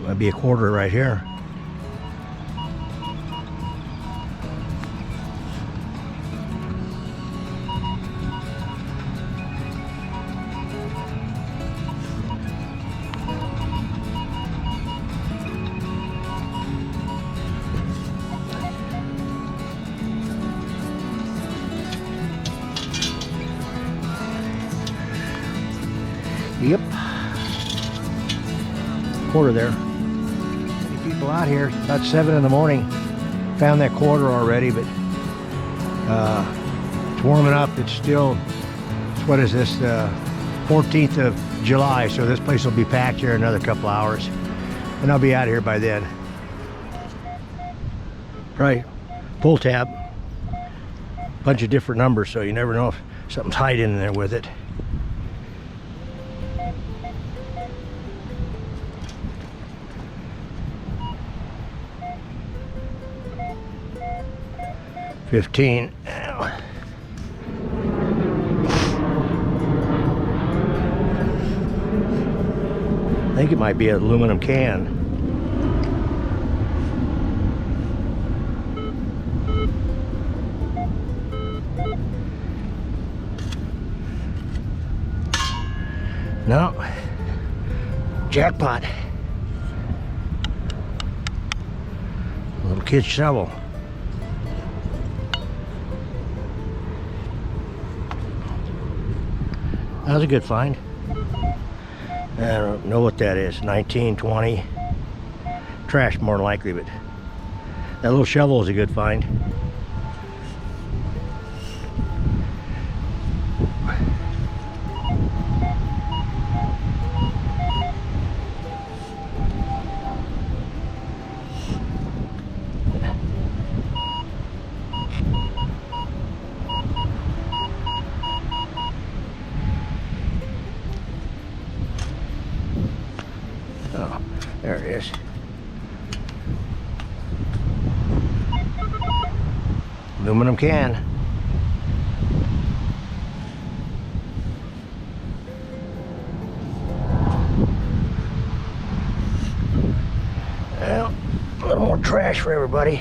Might be a quarter right here. Yep. Quarter there. Many people out here. About 7 in the morning. Found that quarter already, but it's warming up. It's still, what is this, 14th of July, so this place will be packed here in another couple hours. And I'll be out of here by then. Probably pull tab. Bunch of different numbers, so you never know if something's hiding in there with it. $15. Ow. I think it might be an aluminum can. No. Jackpot. Little kid's shovel. That was a good find. I don't know what that is. 19, 20. Trash more than likely, but that little shovel is a good find. Oh, there it is. Aluminum can. Well, a little more trash for everybody.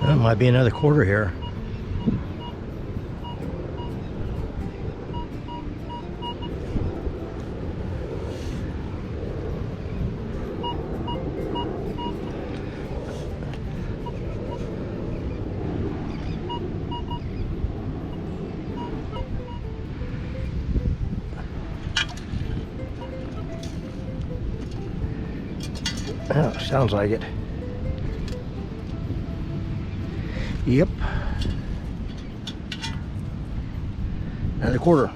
Well, might be another quarter here. Oh, sounds like it. Yep. Another quarter.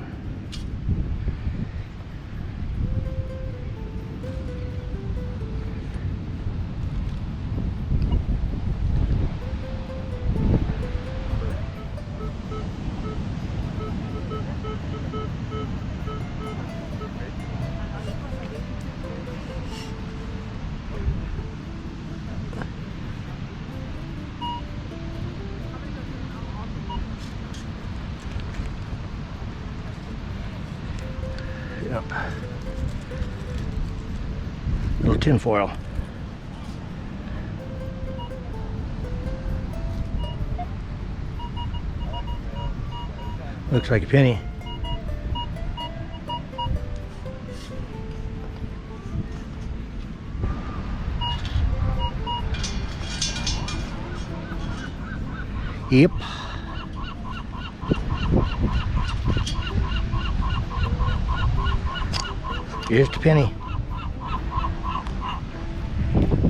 Yep. Little tin foil. Looks like a penny. Yep. Just a penny.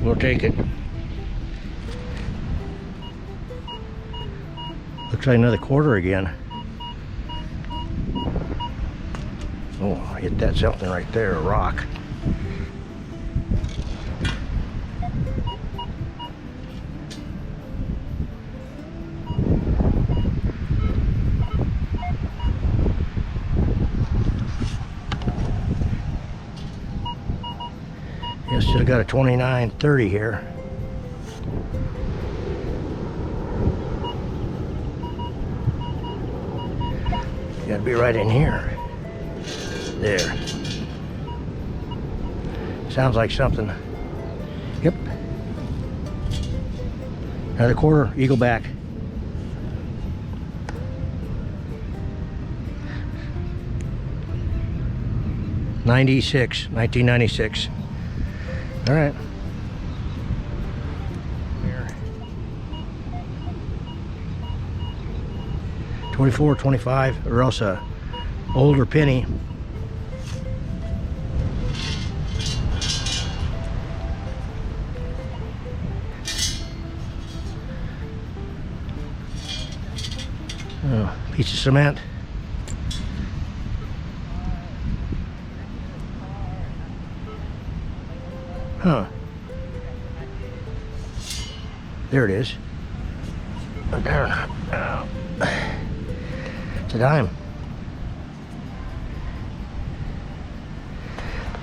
We'll take it. Looks like another quarter again. Oh, I hit that something right there, a rock. Still got a 29.30 here. Gotta be right in here. There. Sounds like something. Yep. Another quarter, eagle back. $1996. All right. Here. 24, 25, or else a older penny. Oh, piece of cement. Huh. There it is. Oh, darn. Oh. It's a dime.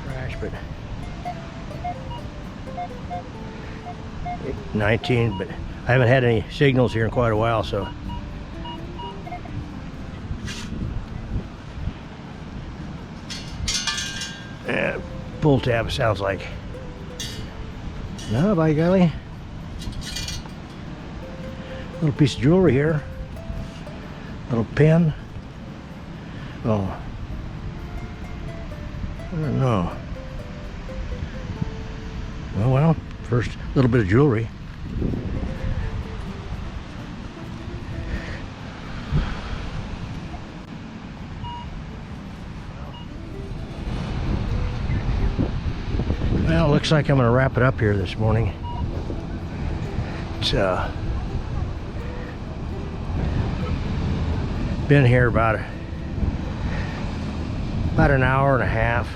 Trash, but 19, but I haven't had any signals here in quite a while, so. Yeah, pull tab sounds like. No, by golly. Little piece of jewelry here. Little pin. Oh. I don't know. Well, first little bit of jewelry. Well, looks like I'm going to wrap it up here this morning. It's been here about an hour and a half.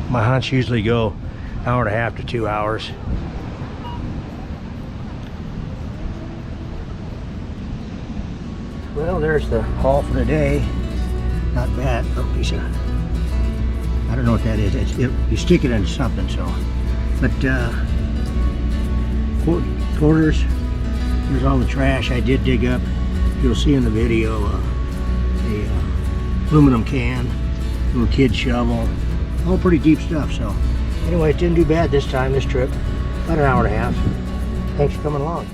My hunts usually go hour and a half to 2 hours. Well, there's the haul for the day. Not bad. Little piece of, I don't know what that is. You stick it into something, so. But quarters. Here's all the trash I did dig up. You'll see in the video the aluminum can, little kid shovel, all pretty deep stuff. So anyway, it didn't do bad this time, this trip. About an hour and a half. Thanks for coming along.